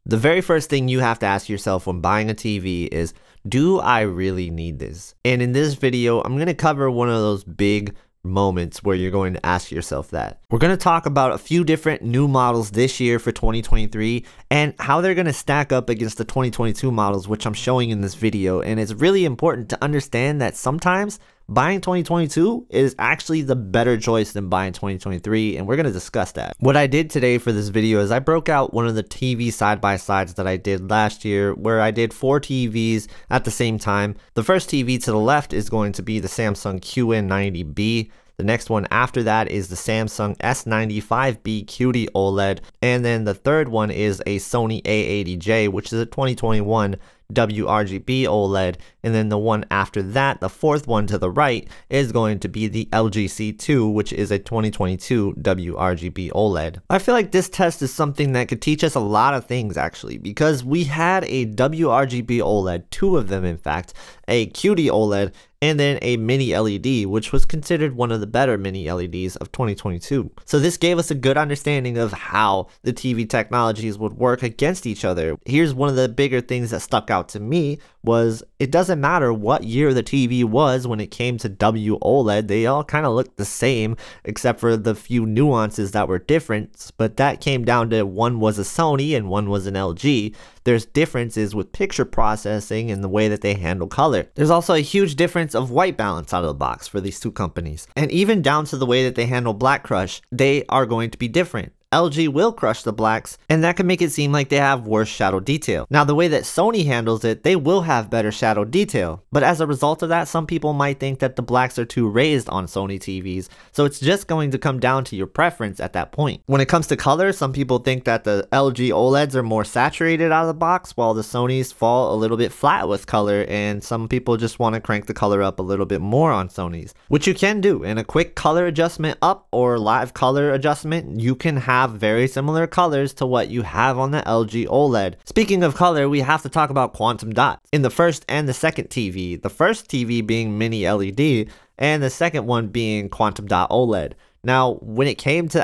The very first thing you have to ask yourself when buying a TV is, do I really need this? And in this video, I'm going to cover one of those big moments where you're going to ask yourself that. We're going to talk about a few different new models this year for 2023 and how they're going to stack up against the 2022 models, which I'm showing in this video. And it's really important to understand that sometimes buying 2022 is actually the better choice than buying 2023, and we're going to discuss that. What I did today for this video is I broke out one of the TV side-by-sides that I did last year, where I did 4 TVs at the same time. The first TV to the left is going to be the Samsung QN90B. The next one after that is the Samsung S95B QD-OLED, and then the third one is a Sony A80J, which is a 2021 w-RGB OLED, and then the one after that, the fourth one to the right, is going to be the LG C2, which is a 2022 w-RGB OLED. I feel like this test is something that could teach us a lot of things actually, because we had a w-RGB OLED, 2 of them in fact, a QD-OLED, and then a mini LED, which was considered one of the better mini LEDs of 2022. So this gave us a good understanding of how the TV technologies would work against each other. Here's one of the bigger things that stuck out to me was it doesn't matter what year the TV was when it came to w-OLED, they all kind of looked the same except for the few nuances that were different, but that came down to one was a Sony and one was an LG. There's differences with picture processing and the way that they handle color. There's also a huge difference of white balance out of the box for these two companies. And even down to the way that they handle black crush, they are going to be different. LG will crush the blacks, and that can make it seem like they have worse shadow detail. Now, the way that Sony handles it, they will have better shadow detail, but as a result of that, some people might think that the blacks are too raised on Sony TVs, so it's just going to come down to your preference at that point. When it comes to color, some people think that the LG OLEDs are more saturated out of the box, while the Sonys fall a little bit flat with color, and some people just want to crank the color up a little bit more on Sonys, which you can do. In a quick color adjustment up or live color adjustment, you can have very similar colors to what you have on the LG OLED. Speaking of color, we have to talk about quantum dots in the first and the second TV. The first TV being mini LED and the second one being quantum dot OLED. Now, when it came to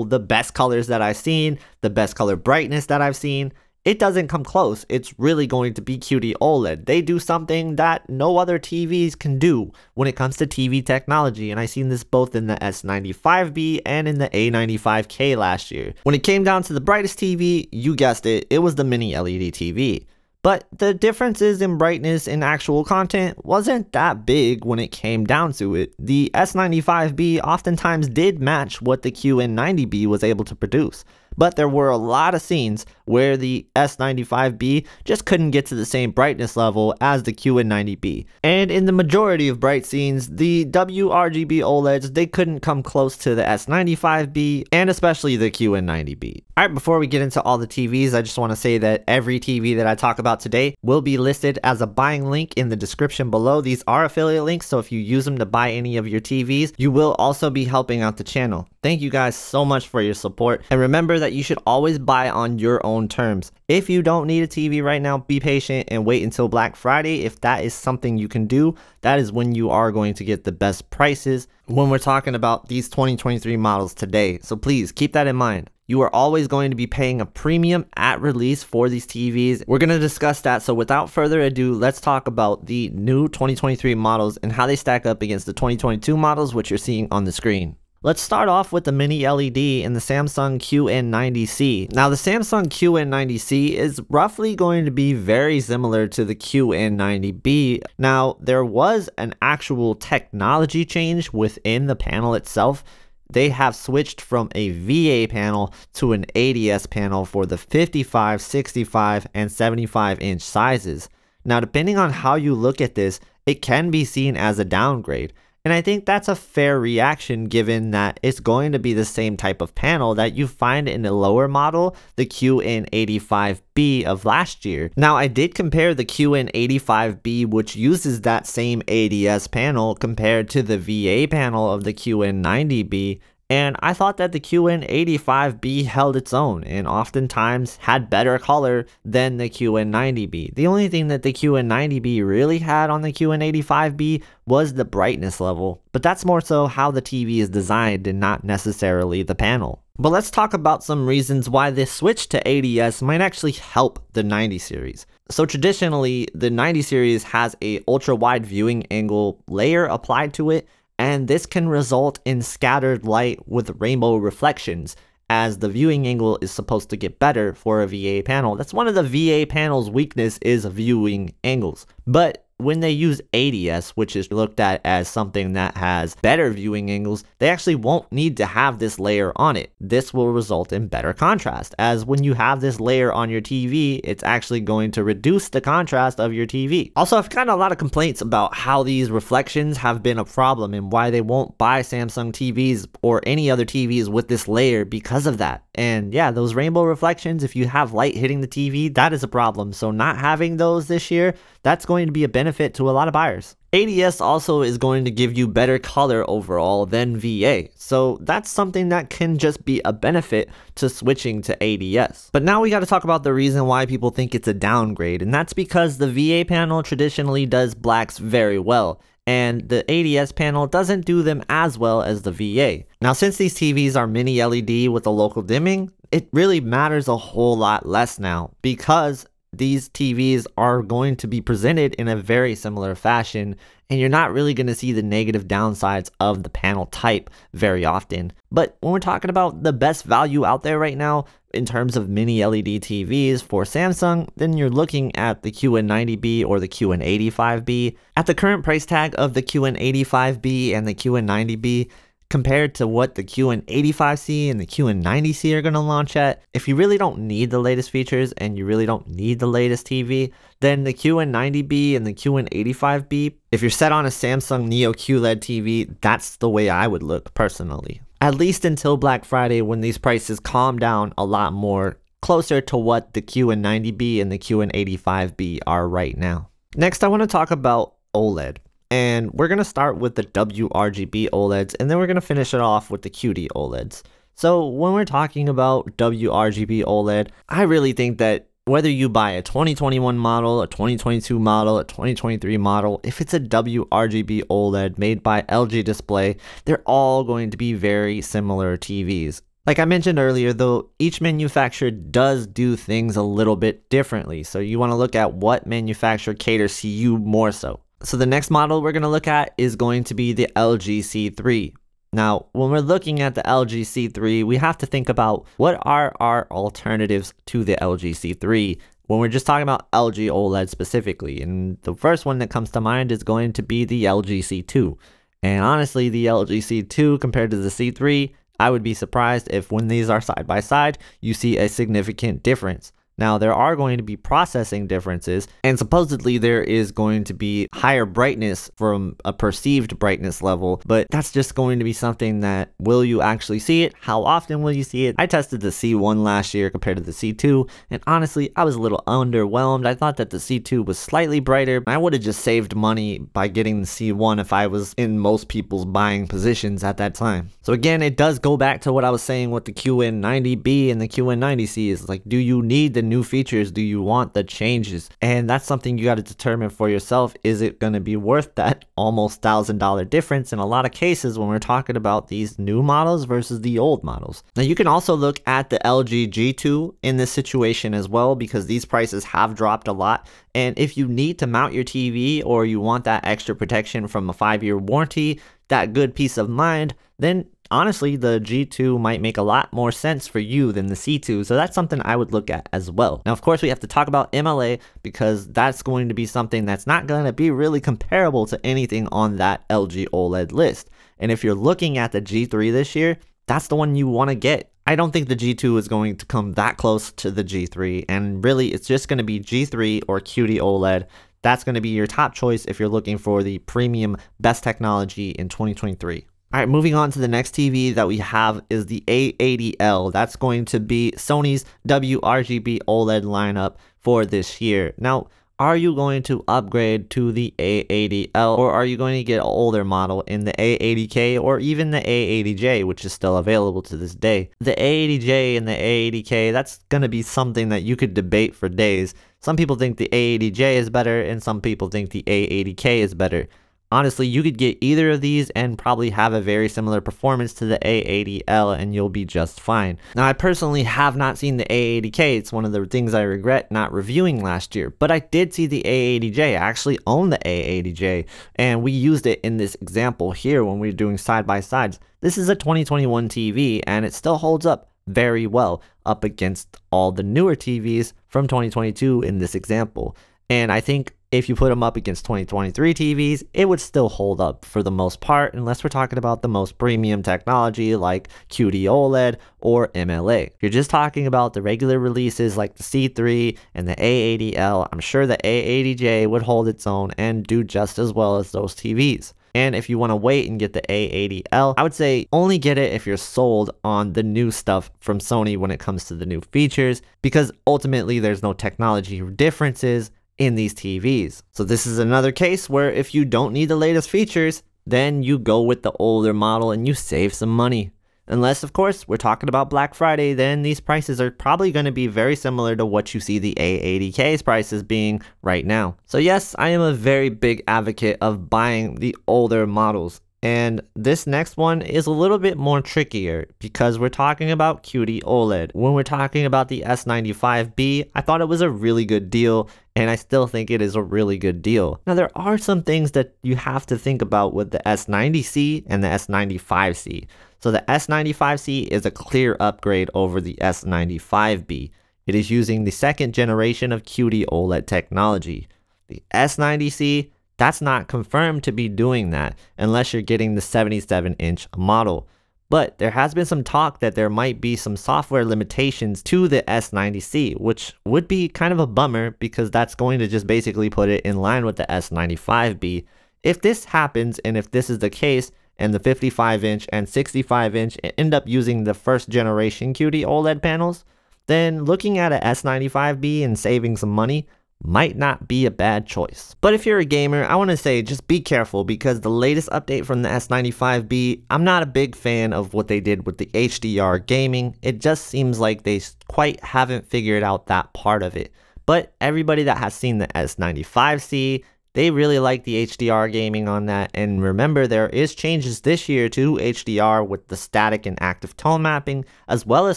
the best colors that I've seen, the best color brightness that I've seen, it doesn't come close. It's really going to be QD-OLED. They do something that no other TVs can do when it comes to TV technology, and I've seen this both in the S95B and in the A95K last year. When it came down to the brightest TV, you guessed it, it was the mini LED TV. But the differences in brightness and actual content wasn't that big when it came down to it. The S95B oftentimes did match what the QN90B was able to produce, but there were a lot of scenes where the S95B just couldn't get to the same brightness level as the QN90B. And in the majority of bright scenes, the w-RGB OLEDs, they couldn't come close to the S95B and especially the QN90B. Alright, before we get into all the TVs, I just want to say that every TV that I talk about today will be listed as a buying link in the description below. These are affiliate links, so if you use them to buy any of your TVs, you will also be helping out the channel. Thank you guys so much for your support, and remember that you should always buy on your own terms. If you don't need a TV right now, be patient and wait until Black Friday. If that is something you can do, that is when you are going to get the best prices when we're talking about these 2023 models today. So please keep that in mind. You are always going to be paying a premium at release for these TVs. We're going to discuss that, so without further ado, let's talk about the new 2023 models and how they stack up against the 2022 models, which you're seeing on the screen. Let's start off with the mini LED and the Samsung QN90C. Now, the Samsung QN90C is roughly going to be very similar to the QN90B. Now, there was an actual technology change within the panel itself. They have switched from a VA panel to an ADS panel for the 55, 65, and 75-inch sizes. Now, depending on how you look at this, it can be seen as a downgrade. And I think that's a fair reaction given that it's going to be the same type of panel that you find in the lower model, the QN85B of last year. Now, I did compare the QN85B, which uses that same ADS panel, compared to the VA panel of the QN90B. And I thought that the QN85B held its own and oftentimes had better color than the QN90B. The only thing that the QN90B really had on the QN85B was the brightness level, but that's more so how the TV is designed and not necessarily the panel. But let's talk about some reasons why this switch to ADS might actually help the 90 series. So traditionally, the 90 series has a ultra wide viewing angle layer applied to it, and this can result in scattered light with rainbow reflections, as the viewing angle is supposed to get better for a VA panel. That's one of the VA panel's weakness, is viewing angles. But when they use ADS, which is looked at as something that has better viewing angles, they actually won't need to have this layer on it. This will result in better contrast, as when you have this layer on your TV, it's actually going to reduce the contrast of your TV. Also, I've gotten a lot of complaints about how these reflections have been a problem and why they won't buy Samsung TVs or any other TVs with this layer because of that. And yeah, those rainbow reflections, if you have light hitting the TV, that is a problem. So not having those this year, that's going to be a benefit to a lot of buyers. ADS also is going to give you better color overall than VA, so that's something that can just be a benefit to switching to ADS. But now we got to talk about the reason why people think it's a downgrade, and that's because the VA panel traditionally does blacks very well, and the ADS panel doesn't do them as well as the VA. Now, since these TVs are mini LED with a local dimming, it really matters a whole lot less now, because these TVs are going to be presented in a very similar fashion, and you're not really going to see the negative downsides of the panel type very often. But when we're talking about the best value out there right now in terms of mini LED TVs for Samsung, then you're looking at the QN90B or the QN85B. At the current price tag of the QN85B and the QN90B, compared to what the QN85C and the QN90C are going to launch at, if you really don't need the latest features and you really don't need the latest TV, then the QN90B and the QN85B, if you're set on a Samsung Neo QLED TV, that's the way I would look personally. At least until Black Friday, when these prices calm down a lot more, closer to what the QN90B and the QN85B are right now. Next, I want to talk about OLED. And we're going to start with the wRGB OLEDs, and then we're going to finish it off with the QD-OLEDs. So when we're talking about wRGB OLED, I really think that whether you buy a 2021 model, a 2022 model, a 2023 model, if it's a wRGB OLED made by LG Display, they're all going to be very similar TVs. Like I mentioned earlier, though, each manufacturer does do things a little bit differently. So you want to look at what manufacturer caters to you more so. So the next model we're going to look at is going to be the LG C3. Now, when we're looking at the LG C3, we have to think about what are our alternatives to the LG C3 when we're just talking about LG OLED specifically. And the first one that comes to mind is going to be the LG C2. And honestly, the LG C2 compared to the C3, I would be surprised if when these are side by side, you see a significant difference. Now, there are going to be processing differences, and supposedly there is going to be higher brightness from a perceived brightness level, but that's just going to be something that, will you actually see it? How often will you see it? I tested the C1 last year compared to the C2, and honestly, I was a little underwhelmed. I thought that the C2 was slightly brighter. I would have just saved money by getting the C1 if I was in most people's buying positions at that time. So again, it does go back to what I was saying with the QN90B and the QN90C. Is like, do you need the new features? Do you want the changes? And that's something you got to determine for yourself. Is it going to be worth that almost $1,000 difference in a lot of cases when we're talking about these new models versus the old models? Now, you can also look at the LG G2 in this situation as well, because these prices have dropped a lot. And if you need to mount your TV, or you want that extra protection from a 5-year warranty, that good peace of mind, then honestly, the G2 might make a lot more sense for you than the C2, so that's something I would look at as well. Now, of course, we have to talk about MLA, because that's going to be something that's not going to be really comparable to anything on that LG OLED list. And if you're looking at the G3 this year, that's the one you want to get. I don't think the G2 is going to come that close to the G3, and really, it's just going to be G3 or QD-OLED. That's going to be your top choice if you're looking for the premium best technology in 2023. All right, moving on to the next TV that we have is the A80L. That's going to be Sony's wRGB OLED lineup for this year. Now, are you going to upgrade to the A80L, or are you going to get an older model in the A80K or even the A80J, which is still available to this day? The A80J and the A80K, that's going to be something that you could debate for days. Some people think the A80J is better, and some people think the A80K is better. Honestly, you could get either of these and probably have a very similar performance to the A80L and you'll be just fine. Now, I personally have not seen the A80K. It's one of the things I regret not reviewing last year, but I did see the A80J. I actually own the A80J and we used it in this example here when we were doing side-by-sides. This is a 2021 TV and it still holds up very well up against all the newer TVs from 2022 in this example. And I think if you put them up against 2023 TVs, it would still hold up for the most part, unless we're talking about the most premium technology like QD-OLED or MLA. If you're just talking about the regular releases like the C3 and the A80L, I'm sure the A80J would hold its own and do just as well as those TVs. And if you want to wait and get the A80L, I would say only get it if you're sold on the new stuff from Sony when it comes to the new features, because ultimately there's no technology differences in these TVs. So this is another case where if you don't need the latest features, then you go with the older model and you save some money. Unless, of course, we're talking about Black Friday, then these prices are probably going to be very similar to what you see the A80K's prices being right now. So yes, I am a very big advocate of buying the older models. And this next one is a little bit more trickier because we're talking about QD-OLED. When we're talking about the S95B, I thought it was a really good deal, and I still think it is a really good deal. Now, there are some things that you have to think about with the S90C and the S95C. So the S95C is a clear upgrade over the S95B. It is using the second generation of QD-OLED technology. The S90C, that's not confirmed to be doing that unless you're getting the 77-inch model. But there has been some talk that there might be some software limitations to the S90C, which would be kind of a bummer because that's going to just basically put it in line with the S95B. If this happens and if this is the case and the 55-inch and 65-inch end up using the first generation QD-OLED panels, then looking at a S95B and saving some money might not be a bad choice. But if you're a gamer, I want to say just be careful because the latest update from the S95B, I'm not a big fan of what they did with the HDR gaming. It just seems like they quite haven't figured out that part of it. But everybody that has seen the S95C, they really like the HDR gaming on that. And remember, there is changes this year to HDR with the static and active tone mapping, as well as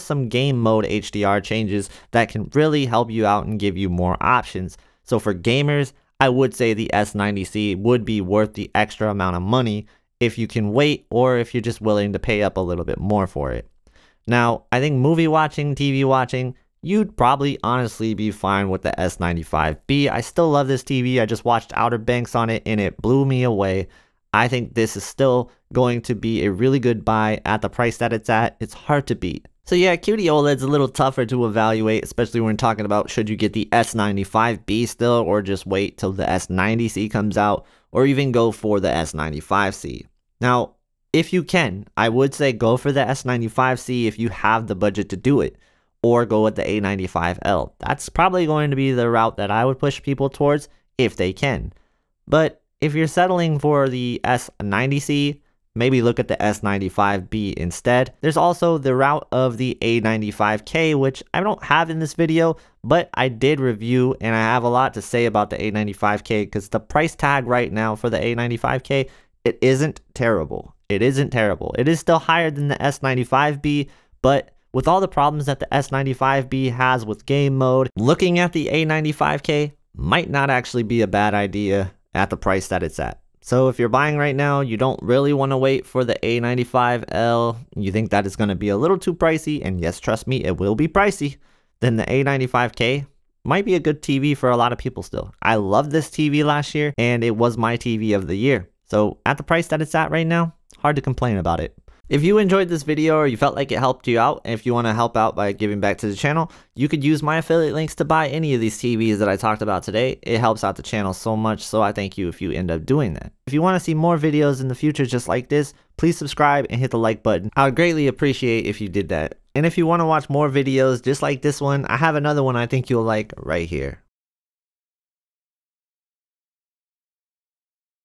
some game mode HDR changes that can really help you out and give you more options. So for gamers, I would say the S90C would be worth the extra amount of money if you can wait or if you're just willing to pay up a little bit more for it. Now, I think movie watching, TV watching, you'd probably honestly be fine with the S95B. I still love this TV. I just watched Outer Banks on it and it blew me away. I think this is still going to be a really good buy at the price that it's at. It's hard to beat. So yeah, QD-OLED's a little tougher to evaluate, especially when talking about should you get the S95B still or just wait till the S90C comes out or even go for the S95C. Now, if you can, I would say go for the S95C if you have the budget to do it, or go with the A95L. That's probably going to be the route that I would push people towards if they can. But if you're settling for the S90C, maybe look at the S95B instead. There's also the route of the A95K, which I don't have in this video, but I did review and I have a lot to say about the A95K because the price tag right now for the A95K, it isn't terrible. It isn't terrible. It is still higher than the S95B, but with all the problems that the S95B has with game mode, looking at the A95K might not actually be a bad idea at the price that it's at. So if you're buying right now, you don't really want to wait for the A95L, you think that is going to be a little too pricey, and yes, trust me, it will be pricey, then the A95K might be a good TV for a lot of people still. I loved this TV last year, and it was my TV of the year. So at the price that it's at right now, hard to complain about it. If you enjoyed this video or you felt like it helped you out, and if you want to help out by giving back to the channel, you could use my affiliate links to buy any of these TVs that I talked about today. It helps out the channel so much, so I thank you if you end up doing that. If you want to see more videos in the future just like this, please subscribe and hit the like button. I would greatly appreciate if you did that. And if you want to watch more videos just like this one, I have another one I think you'll like right here.